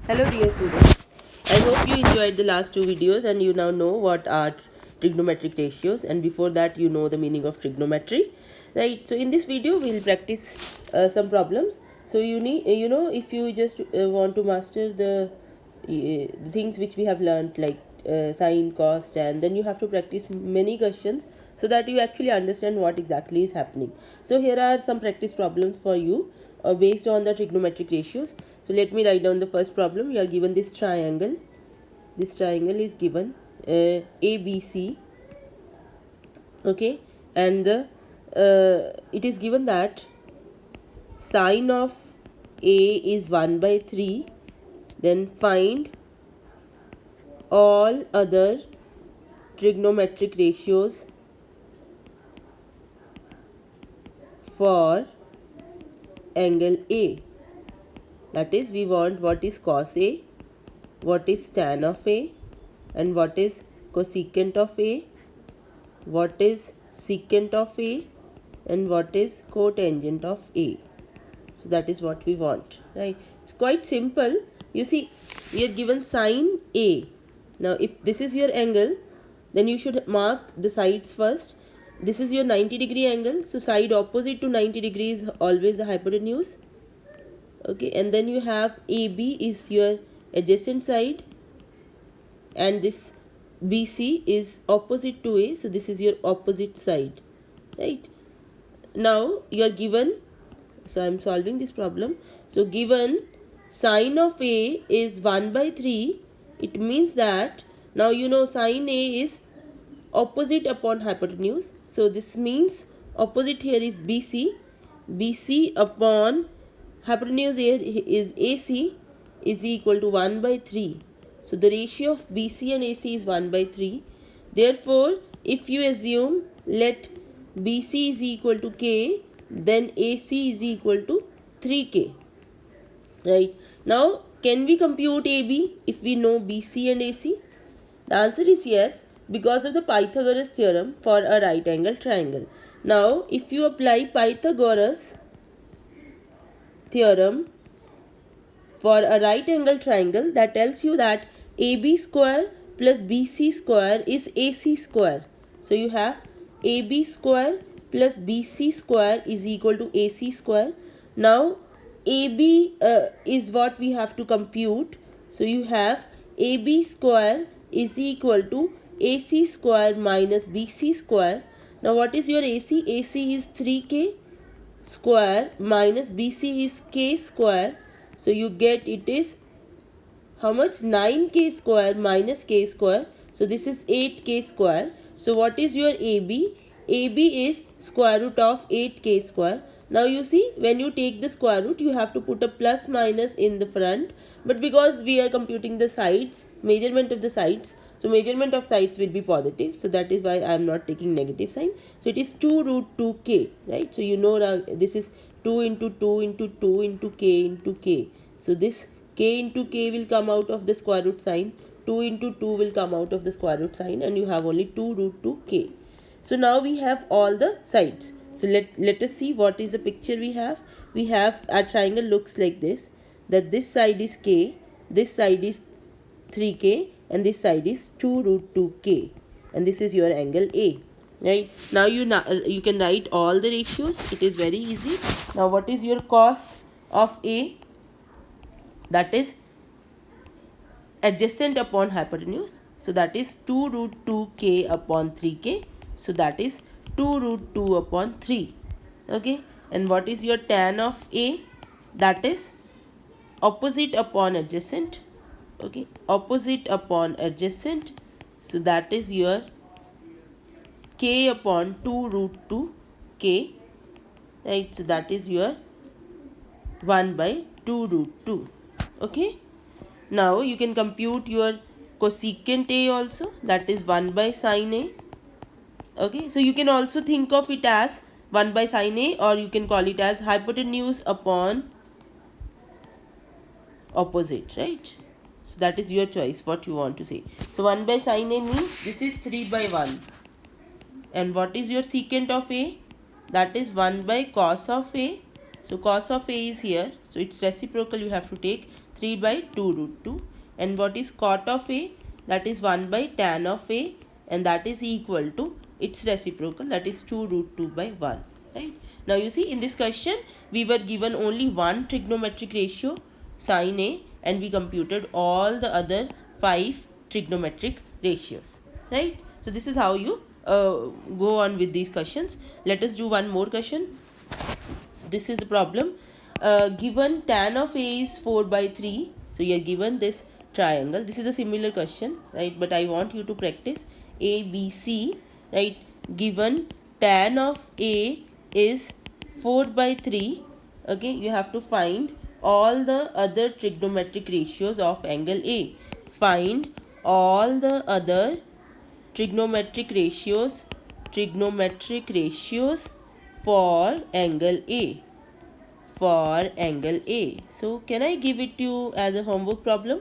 Hello dear students, I hope you enjoyed the last two videos and you now know what are trigonometric ratios, and before that you know the meaning of trigonometry, right? So in this video we will practice some problems. So you need, if you just want to master the things which we have learned, like sine, cos, tan, then you have to practice many questions so that you actually understand what exactly is happening. So here are some practice problems for you based on the trigonometric ratios. So let me write down the first problem. You are given this triangle. This triangle is given ABC, okay, and it is given that sine of A is 1 by 3. Then find all other trigonometric ratios for angle A. That is, we want what is cos A, what is tan of A, and what is cosecant of A, what is secant of A, and what is cotangent of A. So that is what we want, right? It's quite simple. You see, we are given sine A. Now if this is your angle, then you should mark the sides first. This is your 90-degree angle, so side opposite to 90 degrees is always the hypotenuse, okay. And then you have AB is your adjacent side, and this BC is opposite to A, so this is your opposite side, right? Now you are given, so I am solving this problem. So given sine of A is 1 by 3, it means that now you know sine A is opposite upon hypotenuse. So this means opposite here is BC. BC upon hypotenuse here is AC is equal to 1 by 3. So the ratio of BC and AC is 1 by 3. Therefore, if you assume let BC is equal to K, then AC is equal to 3K. Right. Now, can we compute AB if we know BC and AC? The answer is yes, because of the Pythagoras theorem for a right angle triangle. Now, if you apply Pythagoras theorem for a right angle triangle, that tells you that AB square plus BC square is AC square. So you have AB square plus BC square is equal to AC square. Now AB is what we have to compute. So you have AB square is equal to AC square minus BC square. Now what is your AC? AC is 3K square minus BC is K square. So you get it is how much? 9K square minus K square. So this is 8K square. So what is your AB? AB is square root of 8K square. Now you see, when you take the square root, you have to put a plus minus in the front. But because we are computing the sides, measurement of the sides, so measurement of sides will be positive. So that is why I am not taking negative sign. So it is 2 root 2K, right? So you know now this is 2 into 2 into 2 into K into K. So this K into K will come out of the square root sign. 2 into 2 will come out of the square root sign, and you have only 2 root 2K. So now we have all the sides. So let us see what is the picture we have. We have a triangle looks like this, that this side is K, this side is 3K, and this side is 2 root 2K, and this is your angle A, right? Now you can write all the ratios. It is very easy. Now what is your cos of A? That is adjacent upon hypotenuse. So that is 2 root 2K upon 3K. So that is 2 root 2 upon 3. Okay. And what is your tan of A? That is opposite upon adjacent. Okay. Opposite upon adjacent. So that is your K upon 2 root 2K. Right. So that is your 1 by 2 root 2. Okay. Now you can compute your cosecant A also, that is 1 by sine A. Okay, so you can also think of it as 1 by sine A, or you can call it as hypotenuse upon opposite, right? So that is your choice what you want to say. So 1 by sine A means this is 3 by 1. And what is your secant of A? That is 1 by cos of A. So cos of A is here. So its reciprocal you have to take 3 by 2 root 2. And what is cot of A? That is 1 by tan of A, and that is equal to its reciprocal, that is 2 root 2 by 1. Right? Now you see, in this question we were given only one trigonometric ratio, sin A, and we computed all the other 5 trigonometric ratios. Right? So this is how you go on with these questions. Let us do one more question. So this is the problem. Given tan of A is 4 by 3. So you are given this triangle. This is a similar question, right? But I want you to practice A, B, C, right? Given tan of A is 4 by 3. Okay, you have to find all the other trigonometric ratios of angle A. Find all the other trigonometric ratios for angle A. So can I give it to you as a homework problem?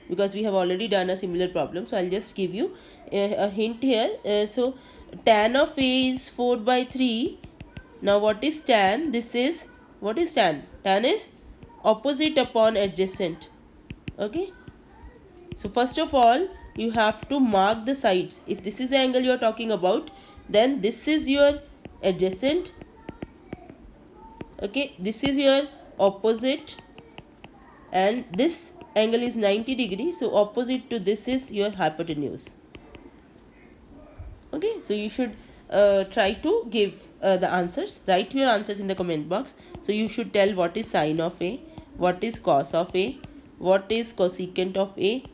Because we have already done a similar problem. So I'll just give you a hint here. So tan of A is 4 by 3. Now what is tan? What is tan? Tan is opposite upon adjacent. Okay. So first of all, you have to mark the sides. If this is the angle you are talking about, then this is your adjacent. Okay, this is your opposite, and this angle is 90 degrees. So opposite to this is your hypotenuse. Okay, so you should try to give the answers. Write your answers in the comment box. So you should tell what is sine of A, what is cos of A, what is cosecant of A,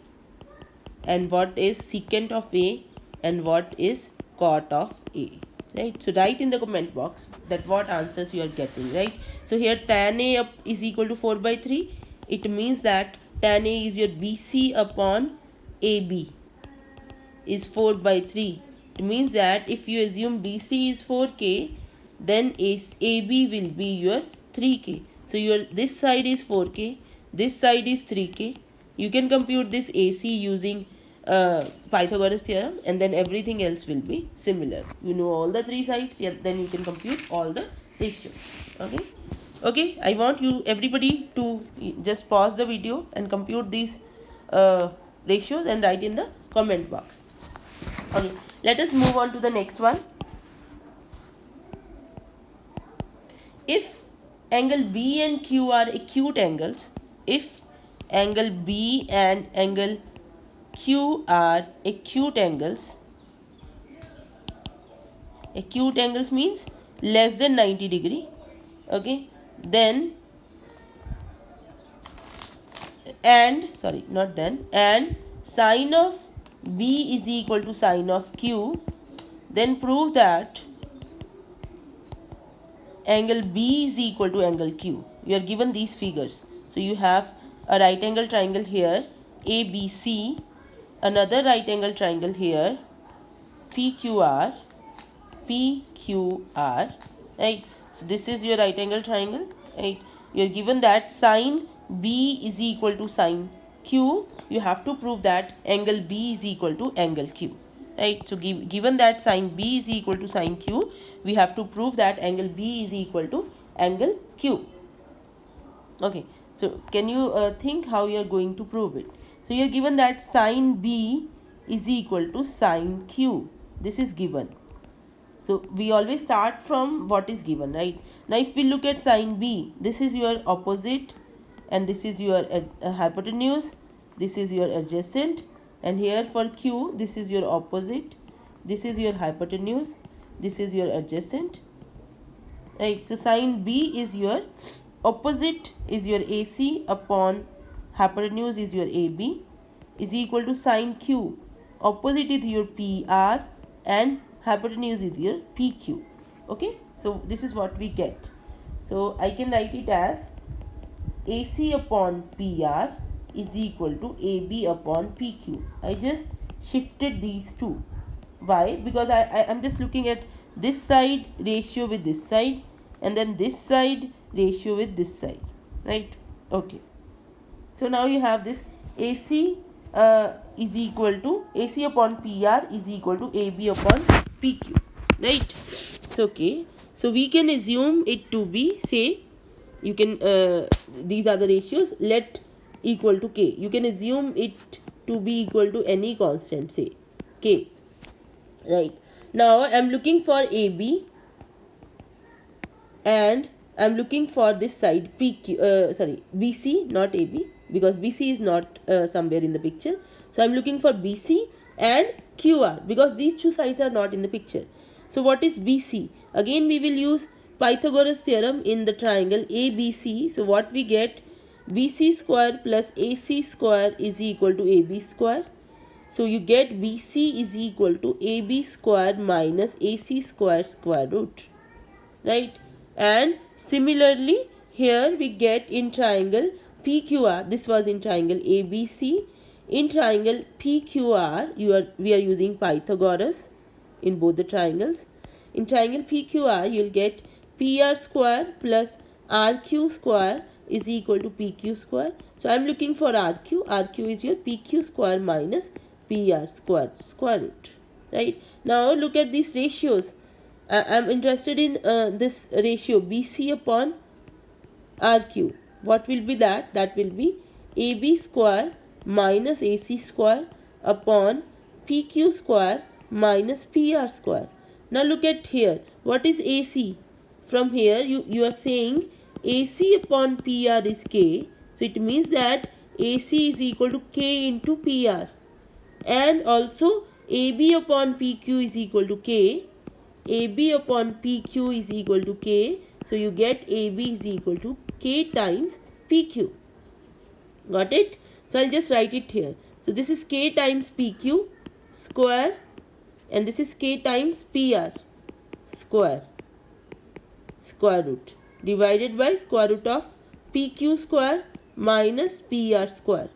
and what is secant of A, and what is cot of A. Right? So write in the comment box that what answers you are getting. Right? So here tan A is equal to 4 by 3. It means that tan A is your BC upon AB is 4 by 3. It means that if you assume BC is 4K, then AB will be your 3K. So your this side is 4K, this side is 3K. You can compute this AC using Pythagoras theorem, and then everything else will be similar. You know all the three sides, yeah, then you can compute all the ratios. Okay, I want you everybody to just pause the video and compute these ratios and write in the comment box. Okay, let us move on to the next one. If angle B and Q are acute angles, if angle B and angle Q are acute angles means less than 90 degree. Okay, then and sine of B is equal to sine of Q, then prove that angle B is equal to angle Q. You are given these figures. So you have a right angle triangle here, ABC, another right angle triangle here, PQR, right? So this is your right angle triangle, right? You are given that sine B is equal to sine Q. You have to prove that angle B is equal to angle Q. Right? So given that sine B is equal to sine Q, we have to prove that angle B is equal to angle Q. Okay, so can you think how you are going to prove it? So you are given that sine B is equal to sine Q. This is given. So we always start from what is given, right? Now if we look at sine B, this is your opposite, and this is your hypotenuse, this is your adjacent, and here for Q, this is your opposite, this is your hypotenuse, this is your adjacent, right? So sine B is your opposite is your AC upon hypotenuse is your AB is equal to sine Q. Opposite is your PR and hypotenuse is your PQ. Okay, so this is what we get. So I can write it as AC upon PR is equal to AB upon PQ. I just shifted these two. Why? Because I am just looking at this side ratio with this side, and then this side ratio with this side, right? Okay, so now you have this AC is equal to AC upon PR is equal to AB upon PQ, right? So okay, so we can assume it to be, say, you can these are the ratios, let equal to k. You can assume it to be equal to any constant, say k. Right, now I'm looking for AB and I'm looking for this side PQ, sorry, BC, not AB, because BC is not somewhere in the picture. So I'm looking for BC and QR because these two sides are not in the picture. So what is BC? Again we will use Pythagoras theorem in the triangle ABC. So what we get, BC square plus AC square is equal to AB square. So you get BC is equal to AB square minus AC square square root, right? And similarly here we get in triangle PQR, this was in triangle ABC, in triangle PQR we are using Pythagoras in both the triangles. In triangle PQR you will get PR square plus RQ square is equal to PQ square. So I am looking for RQ. RQ is your PQ square minus PR square root, right? Now look at these ratios. I am interested in this ratio BC upon RQ. What will be that? That will be AB square minus AC square upon PQ square minus PR square. Now look at here. What is AC? From here you are saying AC upon PR is K. So it means that AC is equal to K into PR. And also AB upon PQ is equal to K. AB upon PQ is equal to K. So you get AB is equal to K times PQ. Got it? So I'll just write it here. So this is K times PQ square and this is K times PR square root divided by square root of PQ square minus PR square.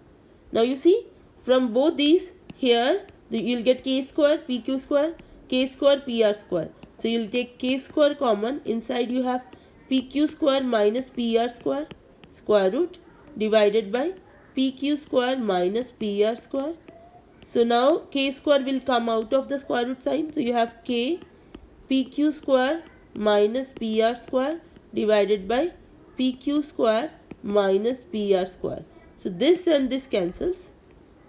Now you see from both these here you'll get K square PQ square, K square PR square. So you'll take K square common, inside you have PQ square minus PR square root divided by PQ square minus PR square. So now K square will come out of the square root sign. So you have K PQ square minus PR square divided by PQ square minus PR square. So this and this cancels.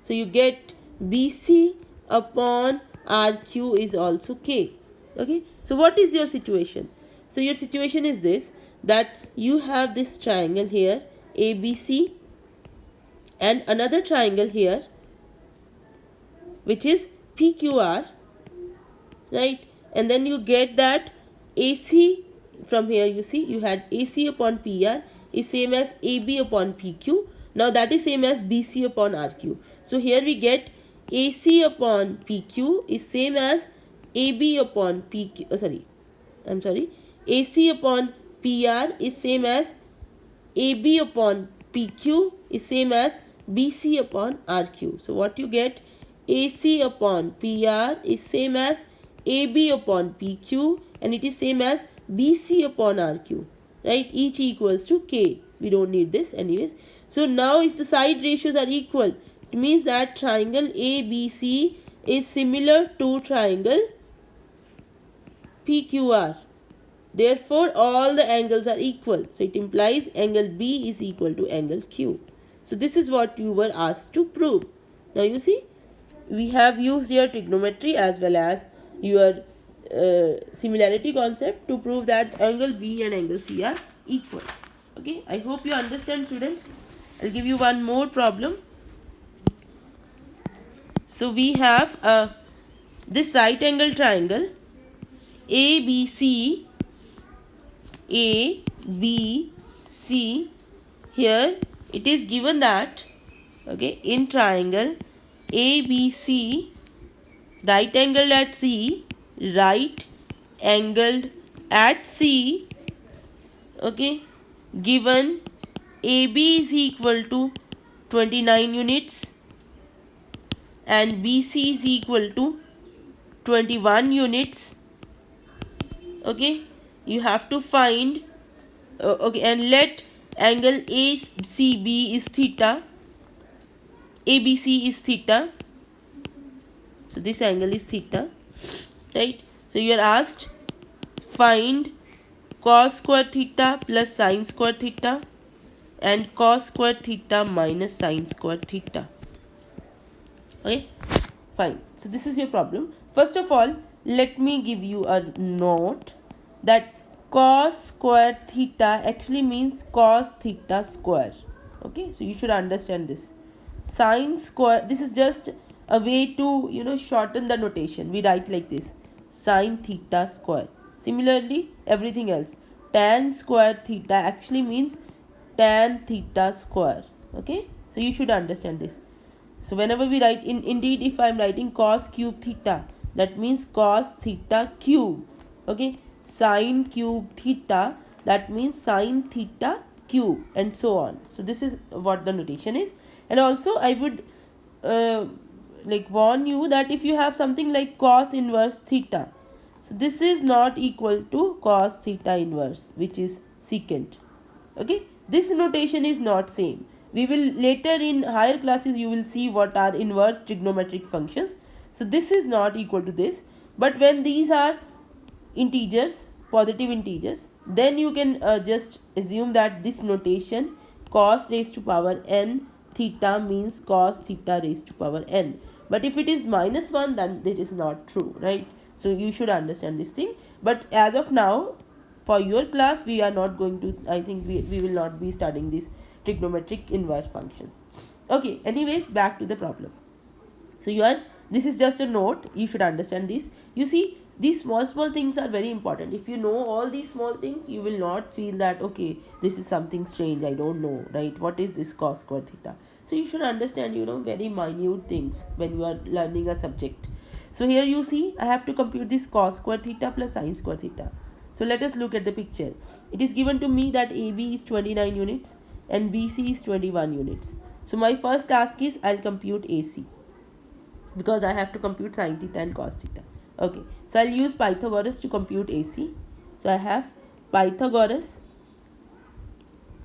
So you get BC upon RQ is also K. Okay. So what is your situation? So your situation is this, that you have this triangle here ABC and another triangle here which is PQR, right? And then you get that AC from here, you see you had AC upon PR is same as AB upon PQ. Now that is same as BC upon RQ. So here we get AC upon PQ is same as AB upon PQ, AC upon PR is same as AB upon PQ is same as BC upon RQ. So what you get, AC upon PR is same as AB upon PQ and it is same as BC upon RQ, right? Each equals to K. We don't need this anyways. So now if the side ratios are equal, it means that triangle ABC is similar to triangle PQR. Therefore all the angles are equal. So it implies angle B is equal to angle Q. So this is what you were asked to prove. Now you see, we have used your trigonometry as well as your similarity concept to prove that angle B and angle C are equal. Okay, I hope you understand, students. I'll give you one more problem. So we have this right angle triangle ABC. Here it is given that, okay, in triangle ABC, right angled at C, right angled at C, okay, given AB is equal to 29 units and BC is equal to 21 units. Okay, you have to find okay, and let angle ACB is theta, ABC is theta, so this angle is theta, right? So you are asked find cos square theta plus sin square theta and cos square theta minus sin square theta. Okay, fine. So this is your problem. First of all, let me give you a note that cos square theta actually means cos theta square. Okay, so you should understand this. Sin square, this is just a way to shorten the notation. We write like this: sin theta square. Similarly, everything else, tan square theta actually means tan theta square. Okay, so you should understand this. So whenever we write indeed if I am writing cos cube theta, that means cos theta cube. Okay, sin cube theta, that means sin theta cube, and so on. So this is what the notation is. And also I would warn you that if you have something like cos inverse theta, so this is not equal to cos theta inverse, which is secant. Okay, this notation is not same. We will later in higher classes you will see what are inverse trigonometric functions. So this is not equal to this, but when these are integers, positive integers, then you can just assume that this notation cos raised to power n theta means cos theta raised to power n. But if it is -1, then it is not true, right? So you should understand this thing. But as of now, for your class, we are not going to, I think we will not be studying these trigonometric inverse functions. Okay, anyways, back to the problem. So this is just a note, you should understand this. You see, these small things are very important. If you know all these small things, you will not feel that, okay, this is something strange, I don't know, right? What is this cos square theta? So you should understand, very minute things when you are learning a subject. So here you see, I have to compute this cos square theta plus sin square theta. So let us look at the picture. It is given to me that AB is 29 units and BC is 21 units. So my first task is I'll compute AC, because I have to compute sin theta and cos theta. Okay, so I'll use Pythagoras to compute AC. So I have Pythagoras,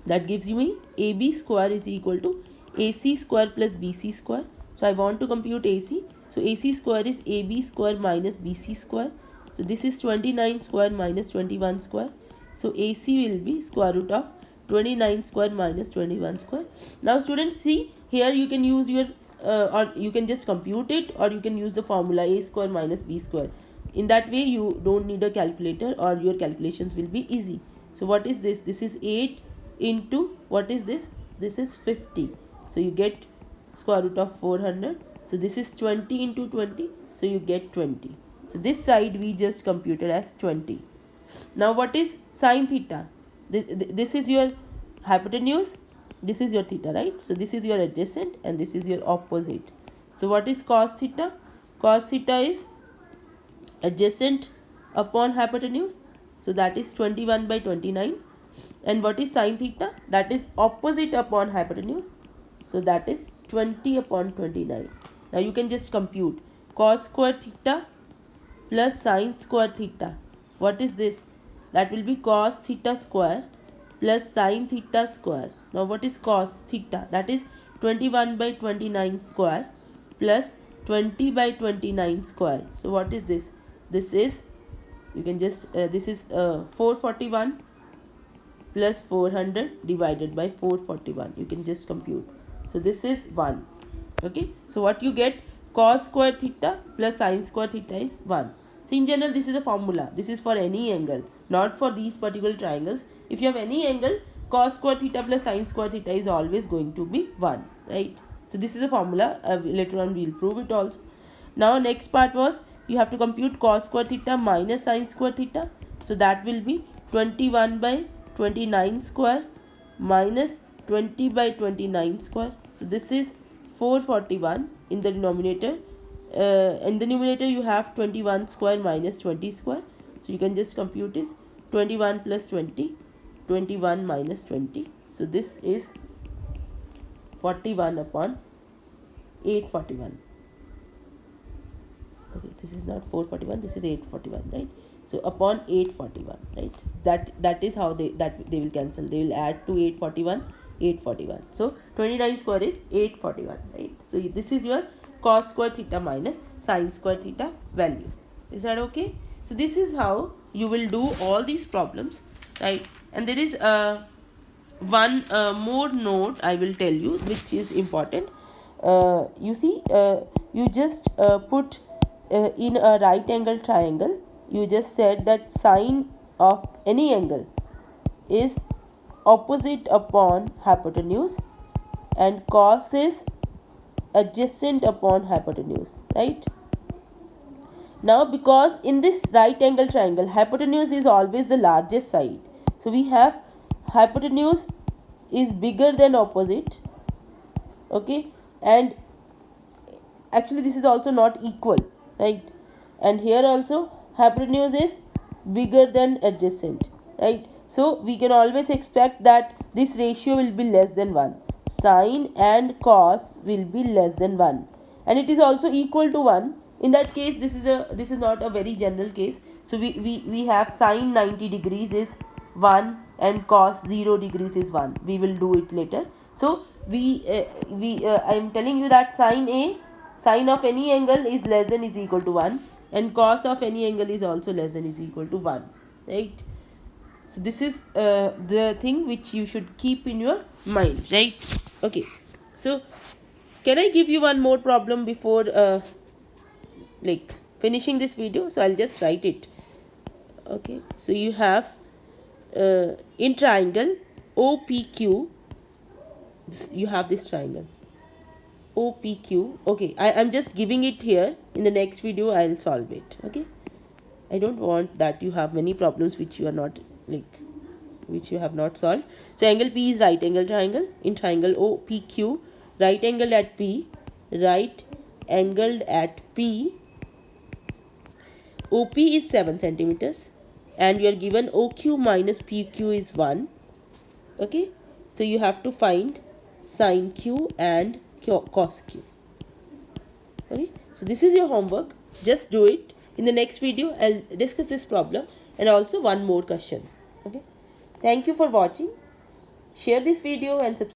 that gives me AB square is equal to AC square plus BC square. So I want to compute AC. So AC square is AB square minus BC square. So this is 29 square minus 21 square. So AC will be square root of 29 square minus 21 square. Now students, see here you can use your or you can just compute it, or you can use the formula A square minus B square. In that way you don't need a calculator, or your calculations will be easy. So what is this? This is 8 into, what is this? This is 50. So you get square root of 400. So this is 20 into 20. So you get 20. So this side we just computed as 20. Now what is sin theta? This is your hypotenuse, this is your theta, right? So this is your adjacent and this is your opposite. So what is cos theta? Cos theta is adjacent upon hypotenuse. So that is 21 by 29. And what is sin theta? That is opposite upon hypotenuse. So that is 20 upon 29. Now you can just compute cos square theta plus sin square theta. What is this? That will be cos theta square plus sin theta square. Now what is cos theta? That is 21 by 29 square plus 20 by 29 square. So what is this? This is, you can just this is 441 plus 400 divided by 441. You can just compute. So this is 1. Okay, so what you get, cos square theta plus sin square theta is 1. So in general this is a formula. This is for any angle, not for these particular triangles. If you have any angle, cos square theta plus sin square theta is always going to be 1, right? So this is a formula. Later on we will prove it also. Now next part was, you have to compute cos square theta minus sin square theta. So that will be 21 by 29 square minus 20 by 29 square. So this is 441 in the denominator. In the numerator you have 21 square minus 20 square. So you can just compute this, 21 plus 20, 21 minus 20. So this is 41 upon 841. Okay, this is not 441, this is 841, right? So upon 841, right? That is how they will cancel. They will add to 841, 841. So 29 square is 841, right? So this is your cos square theta minus sin square theta value. Is that okay? So this is how you will do all these problems. right? And there is one more note I will tell you, which is important. You see, you just put in a right angle triangle, you just said that sine of any angle is opposite upon hypotenuse and cos is adjacent upon hypotenuse, right? Now because in this right angle triangle hypotenuse is always the largest side, so we have hypotenuse is bigger than opposite, okay, and actually this is also not equal, right? And here also hypotenuse is bigger than adjacent, right? So we can always expect that this ratio will be less than 1. Sine and cos will be less than 1, and it is also equal to 1. In that case, this is not a very general case. So we have sine 90 degrees is 1 and cos 0 degrees is 1. We will do it later. So I am telling you that sine of any angle is less than is equal to 1, and cos of any angle is also less than is equal to 1, right? So this is the thing which you should keep in your mind, right? Okay, so can I give you one more problem before like finishing this video? So I'll just write it. Okay, so you have in triangle OPQ, you have this triangle OPQ. Okay, I'm just giving it here. In the next video I'll solve it. Okay, I don't want that you have many problems which you are not which you have not solved. So angle P is right angle triangle. In triangle OPQ, right angled at P, right angled at P, OP is 7 centimeters, and you are given OQ minus PQ is 1. Okay, so you have to find sin Q and cos Q. Okay, so this is your homework. Just do it. In the next video I'll discuss this problem and also one more question. Okay, thank you for watching. Share this video and subscribe.